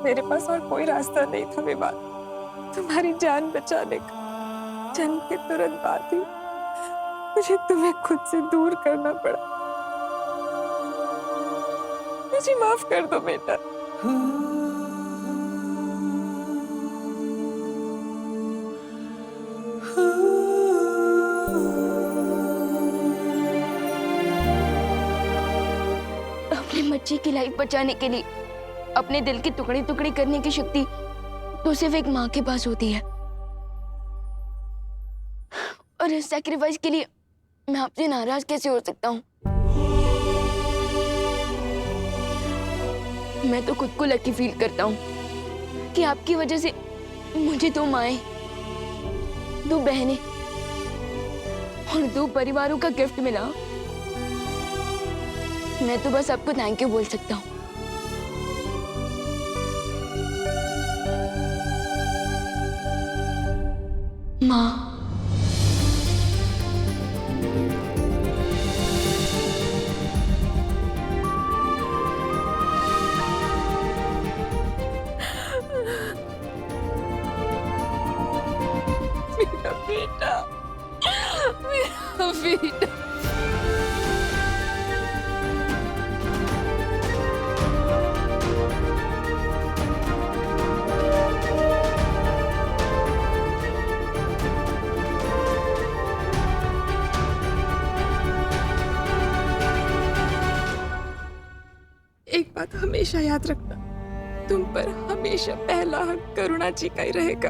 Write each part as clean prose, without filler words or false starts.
मेरे पास और कोई रास्ता नहीं था विवान, तुम्हारी जान बचाने का। जन्म के तुरंत बाद ही मुझे तुम्हें खुद से दूर करना पड़ा। मुझे माफ कर दो बेटा। अपने बच्चे की लाइफ बचाने के लिए अपने दिल के टुकड़े टुकड़े करने की शक्ति तो सिर्फ एक माँ के पास होती है। और इस सैक्रिफाइस के लिए मैं आपसे नाराज कैसे हो सकता हूँ? मैं तो खुद को लकी फील करता हूँ कि आपकी वजह से मुझे 2 माएं, 2 बहनें और 2 परिवारों का गिफ्ट मिला। मैं तो बस आपको थैंक यू बोल सकता हूँ। माँ, मेरा बेटा, मेरा बेटा। एक बात हमेशा याद रखना, तुम पर हमेशा पहला हक करुणा जी का ही रहेगा।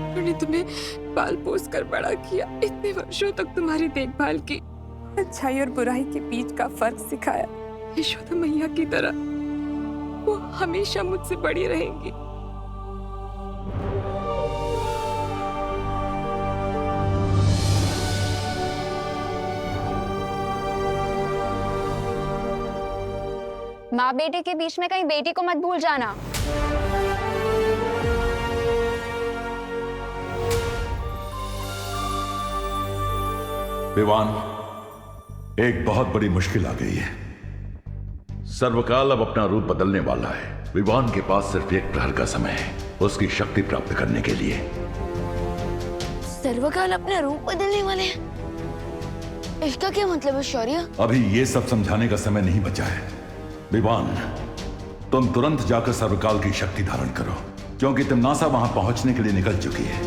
उन्होंने तुम्हें पाल पोस कर बड़ा किया, इतने वर्षों तक तुम्हारी देखभाल की, अच्छाई और बुराई के बीच का फर्क सिखाया। यशोदा मैया की तरह वो हमेशा मुझसे बड़ी रहेंगी। माँ बेटे के बीच में कहीं बेटी को मत भूल जाना। विवान, एक बहुत बड़ी मुश्किल आ गई है। सर्वकाल अब अपना रूप बदलने वाला है। विवान के पास सिर्फ 1 प्रहर का समय है उसकी शक्ति प्राप्त करने के लिए। सर्वकाल अपना रूप बदलने वाले हैं? इसका क्या मतलब है शौर्य? अभी ये सब समझाने का समय नहीं बचा है। विवान, तुम तुरंत जाकर सर्वकाल की शक्ति धारण करो, क्योंकि तिम्नासा वहां पहुंचने के लिए निकल चुकी है।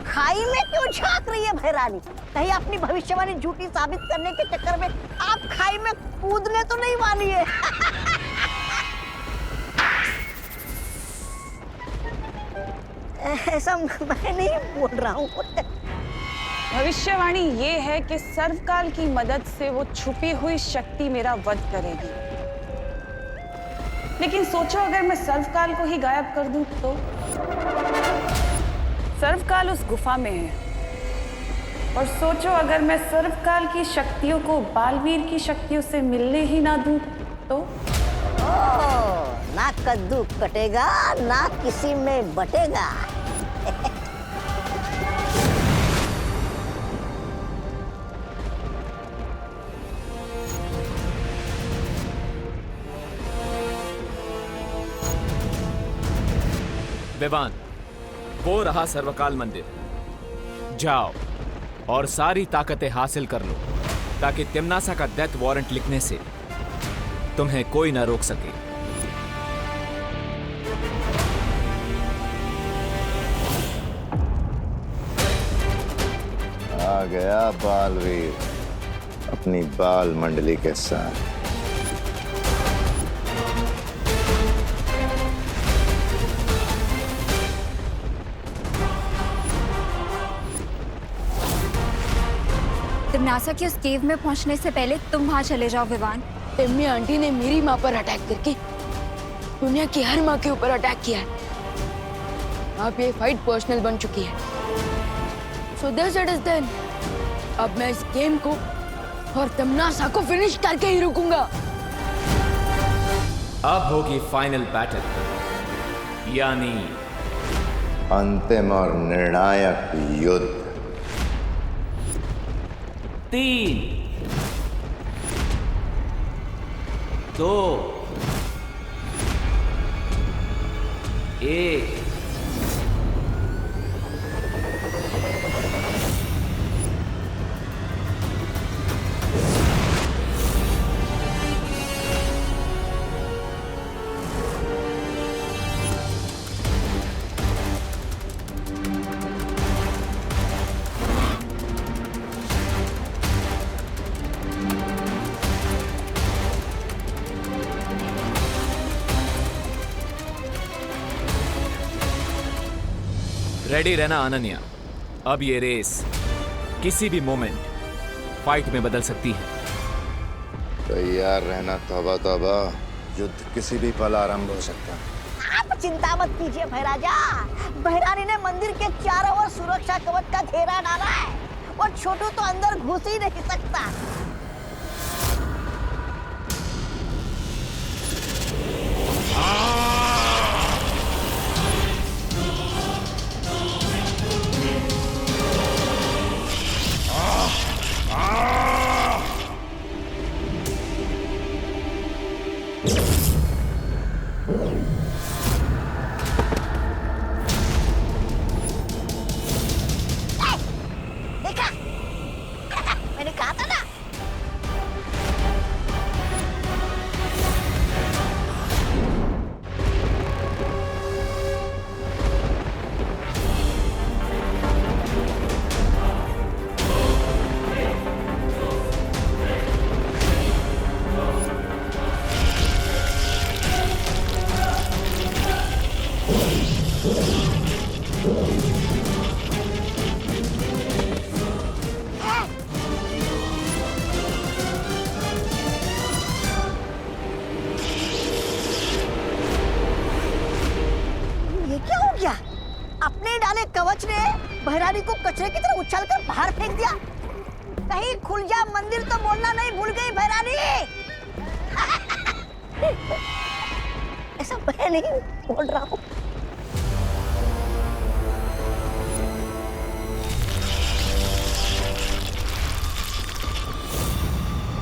खाई में क्यों झांक रही है भैरानी? कहीं अपनी भविष्यवाणी झूठी साबित करने के चक्कर में आप खाई में कूदने तो नहीं वाली है? ऐसा मैं नहीं बोल रहा हूँ। भविष्यवाणी ये है कि सर्वकाल की मदद से वो छुपी हुई शक्ति मेरा वध करेगी। लेकिन सोचो अगर मैं सर्वकाल को ही गायब कर दूं तो? सर्वकाल उस गुफा में है। और सोचो अगर मैं सर्वकाल की शक्तियों को बालवीर की शक्तियों से मिलने ही ना दूं तो? ना कद्दू कटेगा ना किसी में बटेगा। विवान, वो रहा सर्वकाल मंदिर। जाओ और सारी ताकतें हासिल कर लो ताकि तिम्नासा का डेथ वारंट लिखने से तुम्हें कोई ना रोक सके। आ गया बालवीर अपनी बाल मंडली के साथ। तिम्नासा की उस केव में पहुंचने से पहले तुम वहां चले जाओ विवान। तिम्मी आंटी ने मेरी माँ पर अटैक करके दुनिया की हर माँ के ऊपर अटैक किया है। अब ये फाइट पर्सनल बन चुकी है। So this it is then। अब मैं इस गेम को और तिम्नासा को फिनिश करके ही रुकूंगा। अब होगी फाइनल बैटल, यानी अंतिम और निर्णायक युद्ध। 3, 2, 1। रेडी रहना अनन्या। अब ये रेस किसी भी मोमेंट फाइट में बदल सकती है। तैयार रहना तौबा तौबा, युद्ध किसी भी पल आरंभ हो सकता है। आप चिंता मत कीजिए भैराजा, भैरानी ने मंदिर के चारों ओर सुरक्षा कवच का घेरा डाला है और छोटू तो अंदर घुस ही नहीं सकता। देखा मैंने कहा था ना। ये क्या हो गया? अपने डाले कवच ने भैरानी को कचरे की तरह उछालकर बाहर फेंक दिया। कहीं खुल जा मंदिर तो बोलना नहीं भूल गई भैरानी। ऐसा मैं नहीं बोल रहा हूँ।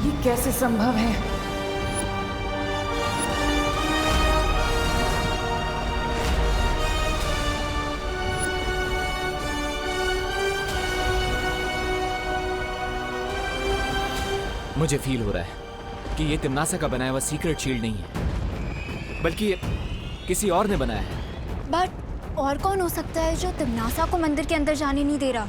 ये कैसे संभव है? मुझे फील हो रहा है कि ये तिम्नासा का बनाया हुआ सीक्रेट शील्ड नहीं है, बल्कि ये किसी और ने बनाया है। बट और कौन हो सकता है जो तिम्नासा को मंदिर के अंदर जाने नहीं दे रहा?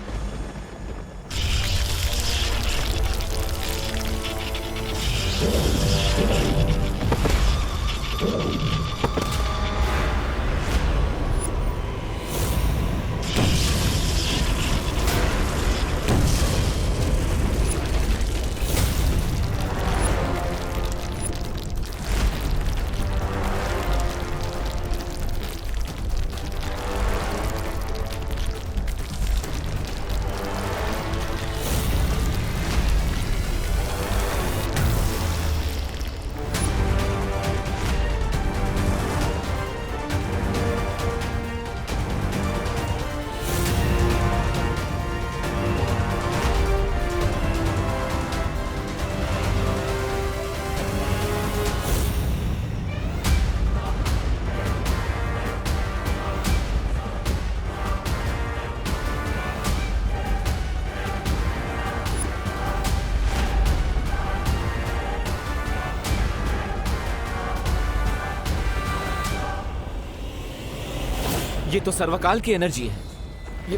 ये तो सर्वकाल की एनर्जी है।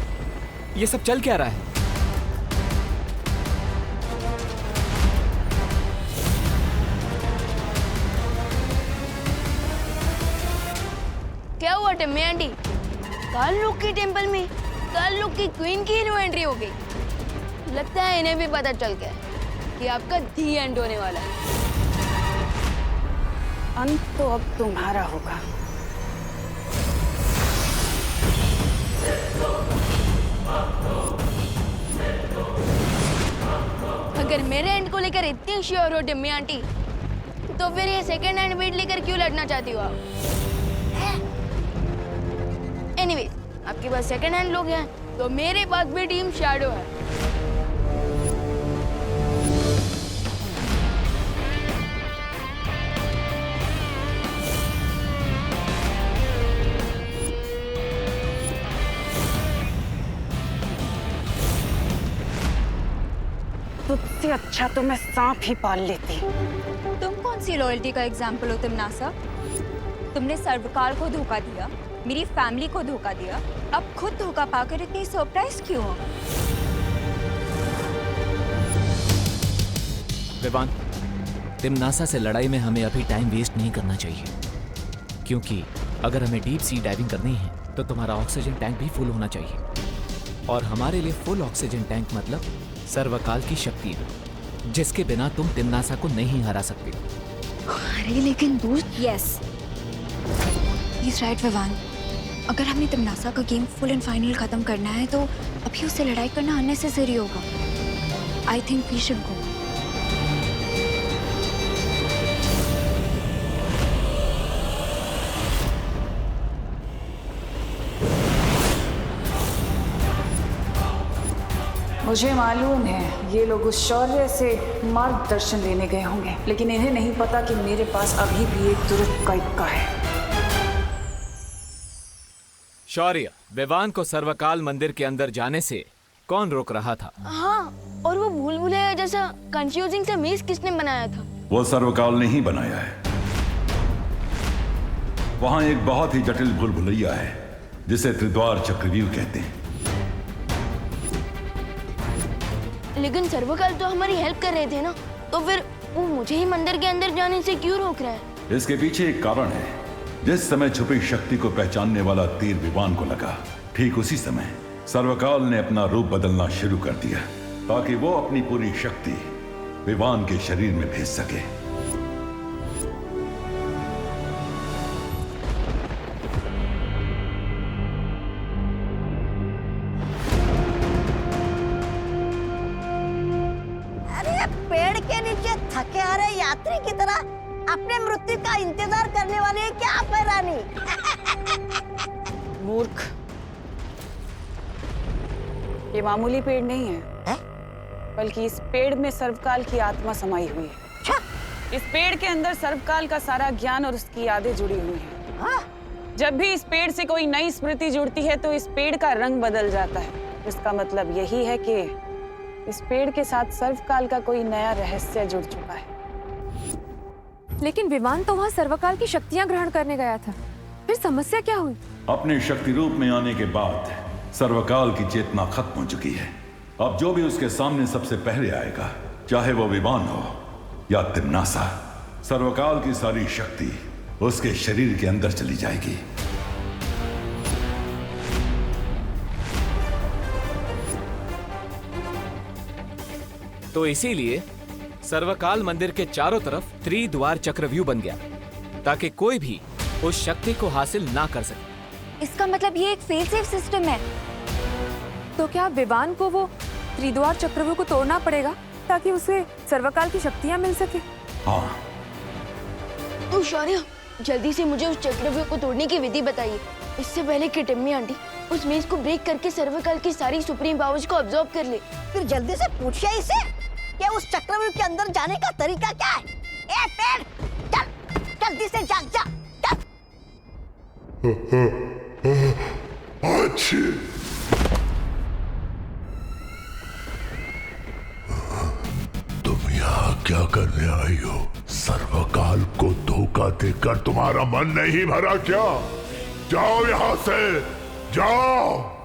ये सब चल क्या रहा है? क्या हुआ टिम्मी आंटी? कालूक की टेंपल में कालूक की क्वीन की न्यू एंट्री हो गई। लगता है इन्हें भी पता चल गया कि आपका दी एंड होने वाला है। अंत तो अब तुम्हारा होगा। अगर मेरे एंड को लेकर इतनी श्योर हो टिम्मी आंटी, तो फिर ये सेकंड हैंड बेट लेकर क्यों लड़ना चाहती हो आप? एनीवेज, आपके पास सेकंड हैंड लोग हैं, तो मेरे पास भी टीम शैडो है। तुझसे अच्छा तो मैं सांप ही पाल लेती। तुम कौन सी लॉयल्टी का एग्जाम्पल हो तिमनासा? तुमने सर्वकाल को धोखा दिया, मेरी फैमिली को धोखा दिया, अब खुद धोखा पाकर इतनी सरप्राइज क्यों हो? विवान, तिमनासा से लड़ाई में हमें अभी टाइम वेस्ट नहीं करना चाहिए, क्योंकि अगर हमें डीप सी डाइविंग करनी है तो तुम्हारा ऑक्सीजन टैंक भी फुल होना चाहिए, और हमारे लिए फुल ऑक्सीजन टैंक मतलब सर्वकाल की शक्ति, जिसके बिना तुम तिमनासा को नहीं हरा सकते। अरे लेकिन दोस्त, यस राइट विवान, अगर हमें तिमनासा का गेम फुल एंड फाइनल खत्म करना है तो अभी उससे लड़ाई करना अननेसेसरी होगा। I think we should go. मुझे मालूम है ये लोग उस शौर्य से मार्गदर्शन लेने गए होंगे, लेकिन इन्हें नहीं पता कि मेरे पास अभी भी एक तुरंत का इक्का है। शौर्य, विवान को सर्वकाल मंदिर के अंदर जाने से कौन रोक रहा था? हाँ, और वो भूल भुलैया जैसा कंफ्यूजिंग सा मेज किसने बनाया था? वो सर्वकाल ने ही बनाया है। वहां एक बहुत ही जटिल भूल भुलैया है जिसे त्रिद्वार चक्रव्यूह कहते हैं। लेकिन सर्वकाल तो हमारी हेल्प कर रहे थे ना, तो फिर वो मुझे ही मंदिर के अंदर जाने से क्यों रोक रहा है? इसके पीछे एक कारण है। जिस समय छुपी शक्ति को पहचानने वाला तीर विवान को लगा, ठीक उसी समय सर्वकाल ने अपना रूप बदलना शुरू कर दिया ताकि वो अपनी पूरी शक्ति विवान के शरीर में भेज सके। अरे पेड़ के नीचे थके आ रहे यात्री की तरह अपने मृत्यु का इंतजार करने वाली है क्या आप रानी? मूर्ख, ये मामूली पेड़ नहीं है, बल्कि इस पेड़ में सर्वकाल की आत्मा समाई हुई है। इस पेड़ के अंदर सर्वकाल का सारा ज्ञान और उसकी यादें जुड़ी हुई हैं। जब भी इस पेड़ से कोई नई स्मृति जुड़ती है तो इस पेड़ का रंग बदल जाता है। इसका मतलब यही है कि इस पेड़ के साथ सर्वकाल का कोई नया रहस्य जुड़ चुका है। लेकिन विवान तो वहाँ सर्वकाल की शक्तियाँ ग्रहण करने गया था, फिर समस्या क्या हुई? अपने शक्ति रूप में आने के बाद सर्वकाल की चेतना खत्म हो चुकी है। अब जो भी उसके सामने सबसे पहले आएगा, चाहे वो विवान हो या तिमनासा, सर्वकाल की सारी शक्ति उसके शरीर के अंदर चली जाएगी। तो इसीलिए सर्वकाल मंदिर के चारों तरफ त्रिद्वार चक्रव्यूह बन गया ताकि कोई भी उस शक्ति को हासिल ना कर सके। इसका मतलब ये एक फेल सेफ सिस्टम है। तो क्या विवान को वो त्रिद्वार चक्रव्यूह को तोड़ना पड़ेगा ताकि उसे सर्वकाल की शक्तियाँ मिल सके? हाँ। तो शौर्य, जल्दी से मुझे उस चक्रव्यूह को तोड़ने की विधि बताइए, इससे पहले कि टिम्मी आंटी उस मेज को ब्रेक करके सर्वकाल की सारी सुप्रीम पावर्स को अब्सॉर्ब कर ले। फिर जल्दी से पूछिए इसे कि उस चक्रव्यूह के अंदर जाने का तरीका क्या है। ए पेड़, चल जल्दी से जा जा चल। अच्छी तुम यहाँ क्या करने आई हो? सर्वकाल को धोखा देकर तुम्हारा मन नहीं भरा क्या? जाओ यहाँ से, जाओ।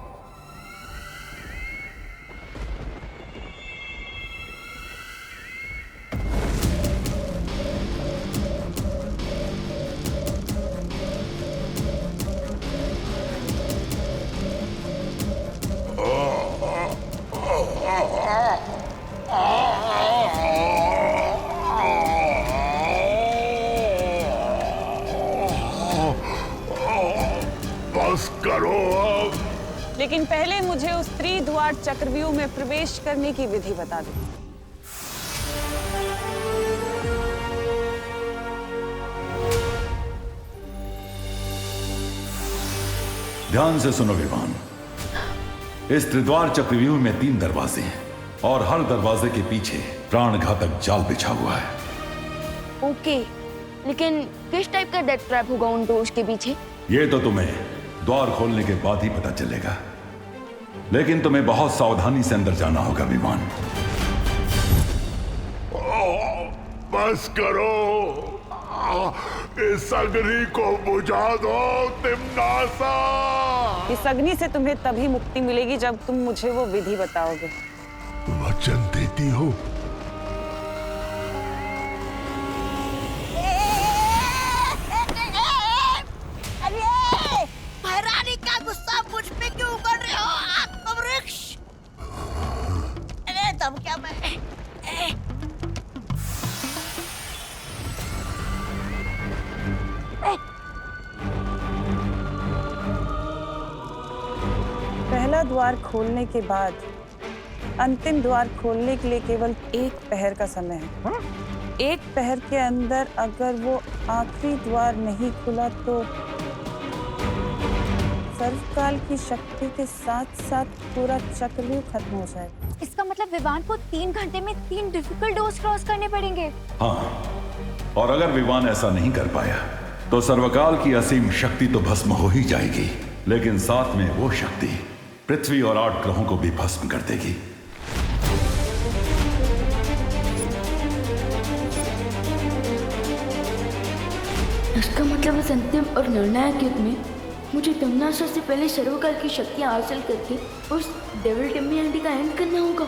बस करो अब। लेकिन पहले मुझे उस त्रिद्वार चक्रव्यूह में प्रवेश करने की विधि बता दो। ध्यान से सुनो विवान। इस त्रिद्वार चक्रव्यूह में 3 दरवाजे हैं और हर दरवाजे के पीछे प्राणघातक जाल बिछा हुआ है। ओके, लेकिन किस टाइप का डेथ ट्रैप होगा उन डोर्स के पीछे? ये तो तुम्हें द्वार खोलने के बाद ही पता चलेगा, लेकिन तुम्हें बहुत सावधानी से अंदर जाना होगा विमान। बस करो, इस अग्नि को बुझा दो तिम्नासा। इस अग्नि से तुम्हें तभी मुक्ति मिलेगी जब तुम मुझे वो विधि बताओगे। वचन देती हो? अरे महारानी का गुस्सा मुझ पे क्यों उगल रहे हो आत्मवृक्ष? अरे तब क्या मैं पहला द्वार खोलने के बाद अंतिम द्वार खोलने के लिए केवल 1 पहर का समय है। 1 पहर के अंदर अगर वो आखिरी द्वार नहीं खुला तो सर्वकाल की शक्ति के साथ साथ पूरा चक्रव्यूह खत्म हो जाएगा। इसका मतलब विवान को 3 घंटे में 3 डिफिकल्ट डोर्स क्रॉस करने पड़ेंगे। हाँ, और अगर विवान ऐसा नहीं कर पाया तो सर्वकाल की असीम शक्ति तो भस्म हो ही जाएगी, लेकिन साथ में वो शक्ति पृथ्वी और 8 ग्रहों को भी भस्म कर देगी। इसका मतलब इस अंतिम और निर्णायक युद्ध में मुझे तिम्नासा से पहले सर्वकाल की शक्तियां हासिल करके उस डेविल टिम्मियांटी का एंड करना होगा।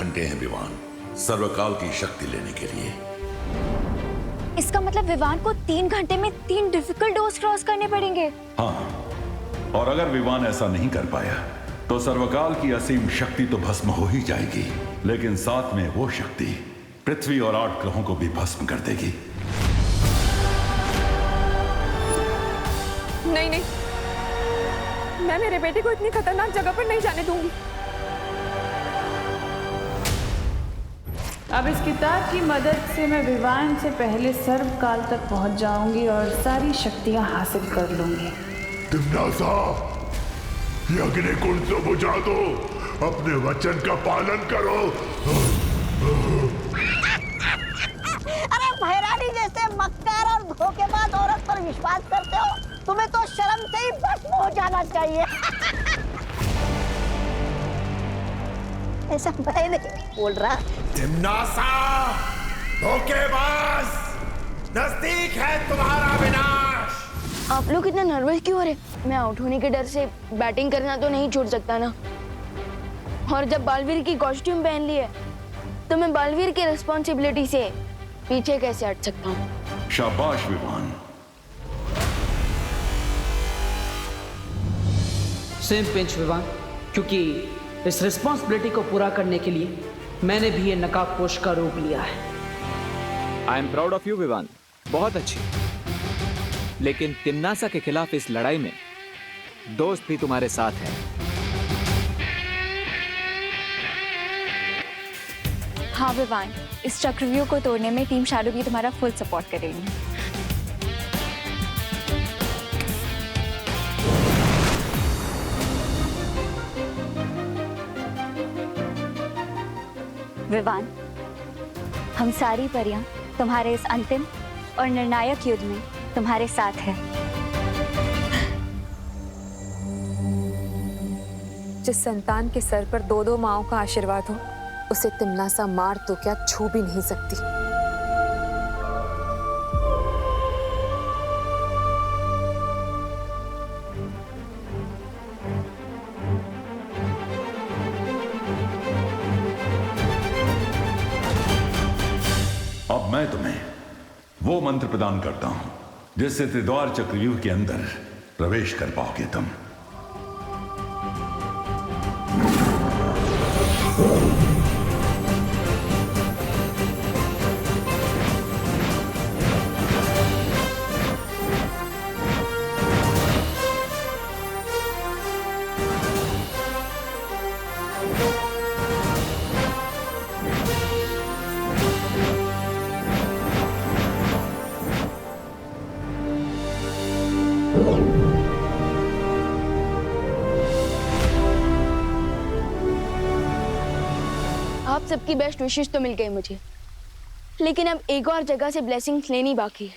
घंटे हैं विवान सर्वकाल की शक्ति लेने के लिए। इसका मतलब विवान को 3 घंटे में 3 डिफिकल्ट डोर्स क्रॉस करने पड़ेंगे। हाँ, और अगर विवान ऐसा नहीं कर पाया तो सर्वकाल की असीम शक्ति तो भस्म हो ही जाएगी, लेकिन साथ में वो शक्ति पृथ्वी और 8 ग्रहों को भी भस्म कर देगी। नहीं नहीं, मैं मेरे बेटे को इतनी खतरनाक जगह पर नहीं जाने दूंगी। अब इस किताब की मदद से मैं विवान से पहले सर्वकाल तक पहुंच जाऊंगी और सारी शक्तियां हासिल कर लूंगी। तिम्नासा, ये अग्निकुंड तो बुझा दो, अपने वचन का पालन करो। अरे महारानी जैसे मक्कार और धोखेबाज औरत पर विश्वास करते हो? तुम्हें तो शर्म से ही भस्म हो जाना चाहिए। ऐसा मैं नहीं बोल रहा। तिम्नासा, धोखेबाज, नजदीक है तुम्हारा विनाश। आप लोग इतना नर्वस क्यों हो रहे? मैं आउट होने के डर से बैटिंग करना तो नहीं छोड़ सकता ना। और जब बालवीर की कॉस्ट्यूम पहन ली है तो मैं बालवीर की रिस्पॉन्सिबिलिटी से पीछे कैसे हट सकता हूँ? शाबाश विवान। सेम पिंच विवान, क्योंकि इस रिस्पॉन्सिबिलिटी को पूरा करने के लिए मैंने भी ये नकाबपोश का रूप लिया है। I am proud of you Vivaan, बहुत अच्छी। लेकिन तिम्नासा के खिलाफ इस लड़ाई में दोस्त भी तुम्हारे साथ है। हाँ विवान, इस चक्रव्यूह को तोड़ने में टीम शैडो भी तुम्हारा फुल सपोर्ट करेगी। विवान, हम सारी परियां तुम्हारे इस अंतिम और निर्णायक युद्ध में तुम्हारे साथ है। जिस संतान के सर पर 2-2 माओं का आशीर्वाद हो, उसे तिम्नासा मार तो क्या छू भी नहीं सकती। अब मैं तुम्हें वो मंत्र प्रदान करता हूं जिससे त्रिद्वार चक्रव्यूह के अंदर प्रवेश कर पाओगे तुम। आप सबकी बेस्ट विशेष तो मिल गई मुझे, लेकिन अब एक और जगह से ब्लेसिंग्स लेनी बाकी है।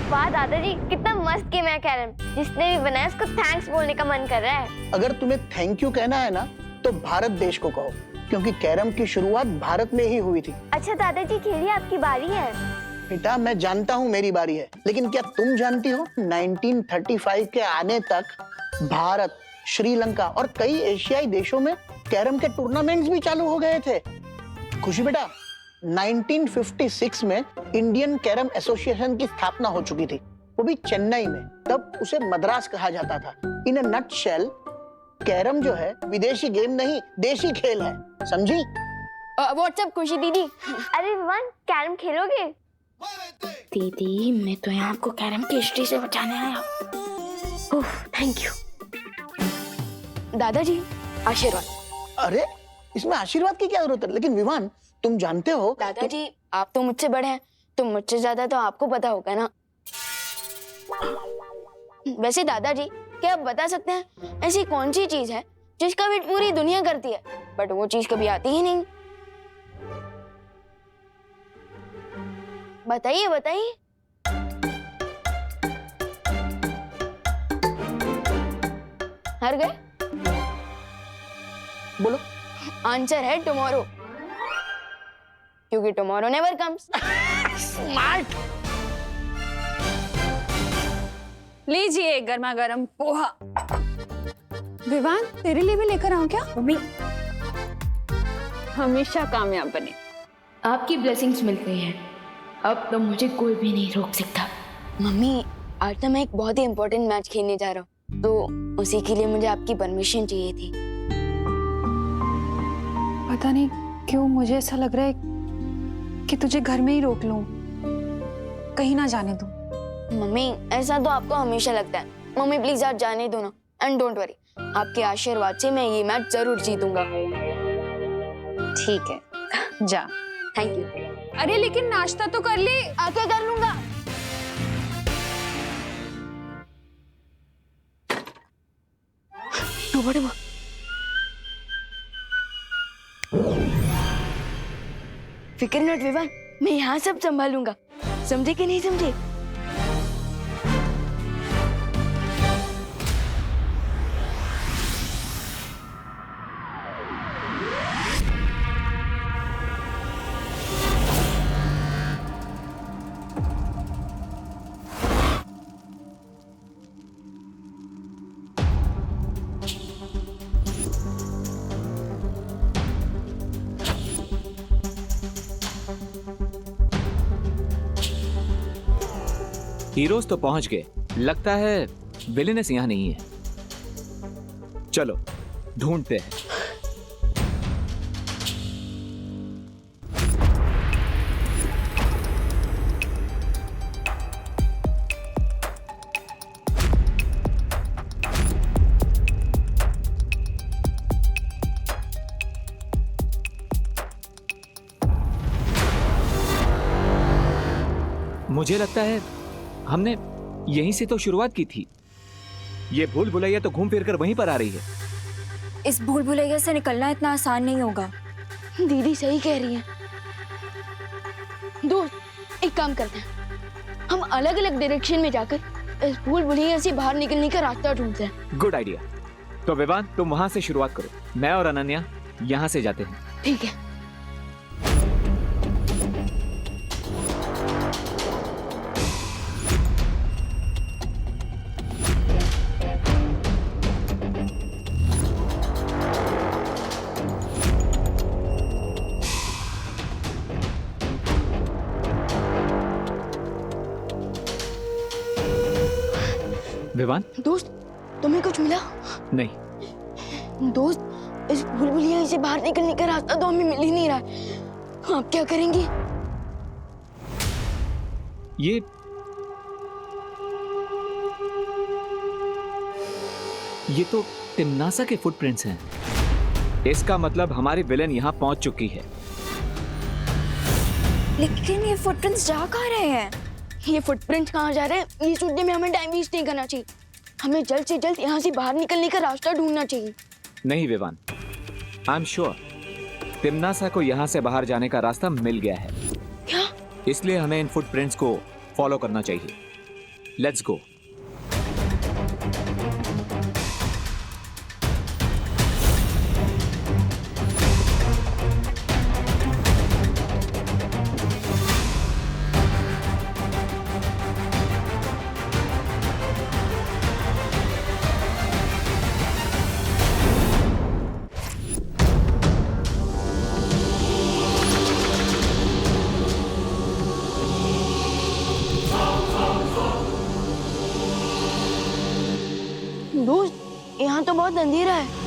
वाह दादाजी, कितना मस्त गेम है कैरम। जिसने भी बनाया उसको थैंक्स बोलने का मन कर रहा है। अगर तुम्हें थैंक यू कहना है ना तो भारत देश को कहो, क्योंकि कैरम की शुरुआत भारत में ही हुई थी। अच्छा दादाजी, खेलिए, आपकी बारी है। बेटा मैं जानता हूँ मेरी बारी है, लेकिन क्या तुम जानती हो 1935 के आने तक भारत, श्रीलंका और कई एशियाई देशों में कैरम के टूर्नामेंट्स भी चालू हो गए थे। खुशी बेटा, 1956 में इंडियन कैरम एसोसिएशन की स्थापना हो चुकी थी, वो भी चेन्नई में। तब उसे मद्रास कहा जाता था। इन अ नटशेल, कैरम जो है विदेशी गेम नहीं, देशी खेल है, समझी? व्हाट्सएप खुशी दीदी। अरे विवान, कैरम खेलोगे? दीदी मैं तो यहाँ आपको कैरम की हिस्ट्री से बचाने आया। थैंक यू दादाजी, आशीर्वाद। अरे इसमें आशीर्वाद की क्या जरूरत है? लेकिन विवान तुम जानते हो दादाजी, आप तो मुझसे बड़े हैं, तो मुझसे ज्यादा तो आपको पता होगा ना। वैसे दादाजी, क्या आप बता सकते हैं ऐसी कौन सी चीज है जिसका वेट पूरी दुनिया करती है बट वो चीज कभी आती ही नहीं? बताइए बताइए। हार गए? बोलो। आंसर है टुमारो, क्योंकि टुमारो नेवर कम्स। स्मार्ट। लीजिए गर्मा गर्म पोहा। विवान, तेरे लिए भी लेकर आऊं क्या? मम्मी, हमेशा कामयाब बने। आपकी ब्लेसिंग्स मिल गई हैं, अब तो मुझे कोई भी नहीं रोक सकता। मम्मी, आज तो मैं एक बहुत ही इम्पोर्टेंट मैच खेलने जा रहा हूँ, तो उसी के लिए मुझे आपकी परमिशन चाहिए थी। पता नहीं क्यों मुझे ऐसा लग रहा है कि तुझे घर में ही रोक लूं, कहीं ना जाने दूं। मम्मी, ऐसा तो आपको हमेशा लगता है। मम्मी प्लीज आज जाने दो ना, एंड डोंट वरी, आपके आशीर्वाद से मैं ये मैच जरूर जीतूंगा। ठीक है, जा। Thank you. अरे लेकिन नाश्ता तो कर ले। आके कर लूंगा। फिक्र नॉट विवान, मैं यहाँ सब संभालूंगा, समझे कि नहीं समझे? हीरोज तो पहुंच गए, लगता है विलेनेस यहाँ नहीं है। चलो ढूंढते हैं। मुझे लगता है हमने यहीं से तो शुरुआत की थी। ये भूल भुलैया तो घूम फिर कर वहीं पर आ रही है। इस भूल भुलैया से निकलना इतना आसान नहीं होगा। दीदी सही कह रही है। दोस्त, एक काम करते हैं, हम अलग अलग डायरेक्शन में जाकर इस भूल भुलैया से बाहर निकलने का रास्ता ढूंढते हैं। Good idea. तो विवान, तुम वहां से शुरुआत करो, मैं और अनन्या यहाँ से जाते हैं। ठीक है। विवान, दोस्त, तुम्हें कुछ मिला? नहीं। दोस्त, इस भूल भुलैया से बाहर निकलने का रास्ता तो हमें मिल ही नहीं रहा है। आप क्या करेंगे? ये तो तिम्नासा के फुटप्रिंट्स हैं। इसका मतलब हमारी विलेन यहाँ पहुंच चुकी है। लेकिन ये फुटप्रिंट्स जा कहाँ रहे हैं? ये फुटप्रिंट्स कहाँ जा रहे हैं, ये सोचने में हमें टाइम वेस्ट नहीं करना चाहिए। हमें जल्द से जल्द यहाँ से बाहर निकलने का रास्ता ढूंढना चाहिए। नहीं विवान, आई एम श्योर तिम्नासा को यहाँ से बाहर जाने का रास्ता मिल गया है। क्या? इसलिए हमें इन फुटप्रिंट्स को फॉलो करना चाहिए। Let's go. दोस्त, यहाँ तो बहुत अंधेरा है।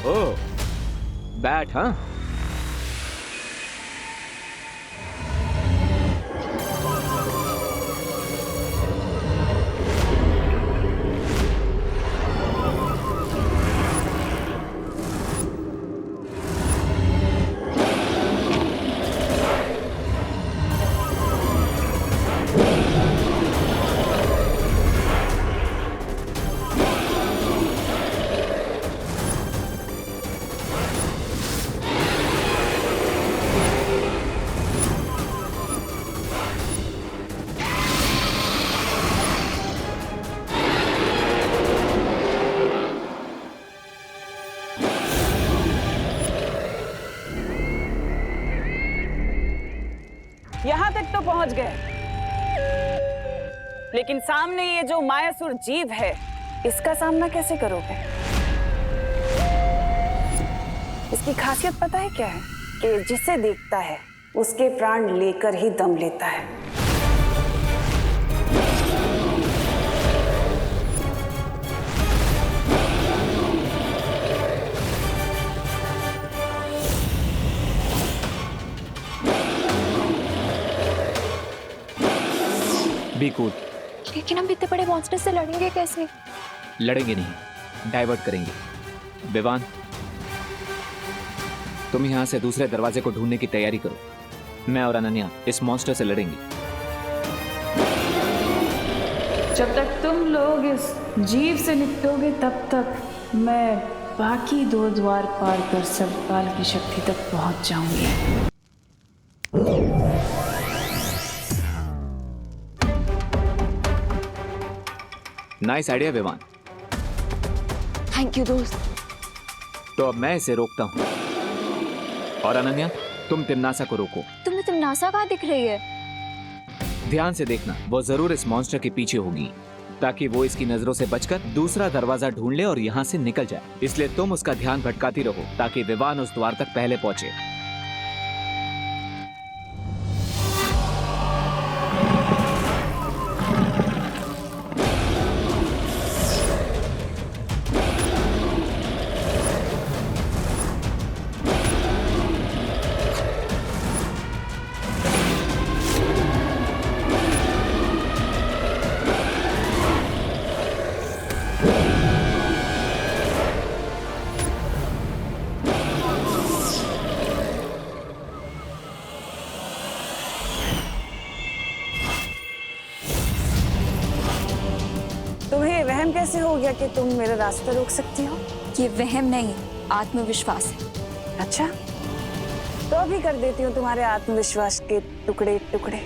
ओह, बैट हाँ? यहाँ तक तो पहुंच गए, लेकिन सामने ये जो मायासुर जीव है, इसका सामना कैसे करोगे? इसकी खासियत पता है क्या है? कि जिसे देखता है उसके प्राण लेकर ही दम लेता है। Be cool. लेकिन हम इतने बड़े मॉन्स्टर से लड़ेंगे कैसे? लड़ेंगे नहीं, डाइवर्ट करेंगे। विवान, तुम यहाँ से दूसरे दरवाजे को ढूंढने की तैयारी करो। मैं और अनन्या इस मॉन्स्टर से लड़ेंगे। जब तक तुम लोग इस जीव से निपटोगे तब तक मैं बाकी 2 द्वार पार कर सर्वकाल की शक्ति तक पहुंच जाऊंगी। Nice idea Vivaan. Thank you दोस्त। तो अब मैं इसे रोकता हूँ, और अनन्या तुम तिम्नासा को रोको। तुम्हें तिम्नासा कहाँ दिख रही है? ध्यान से देखना, वो जरूर इस मॉन्स्टर के पीछे होगी, ताकि वो इसकी नजरों से बचकर दूसरा दरवाजा ढूंढ ले और यहाँ से निकल जाए। इसलिए तुम उसका ध्यान भटकाती रहो ताकि विवान उस द्वार तक पहले पहुंचे। तुम्हें वहम कैसे हो गया कि तुम मेरा रास्ता रोक सकती हो? ये वहम नहीं, आत्मविश्वास है। अच्छा, तो अभी कर देती हूँ तुम्हारे आत्मविश्वास के टुकड़े टुकड़े।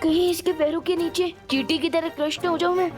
कहीं इसके पैरों के नीचे चींटी की तरह क्रश न हो जाऊं मैं।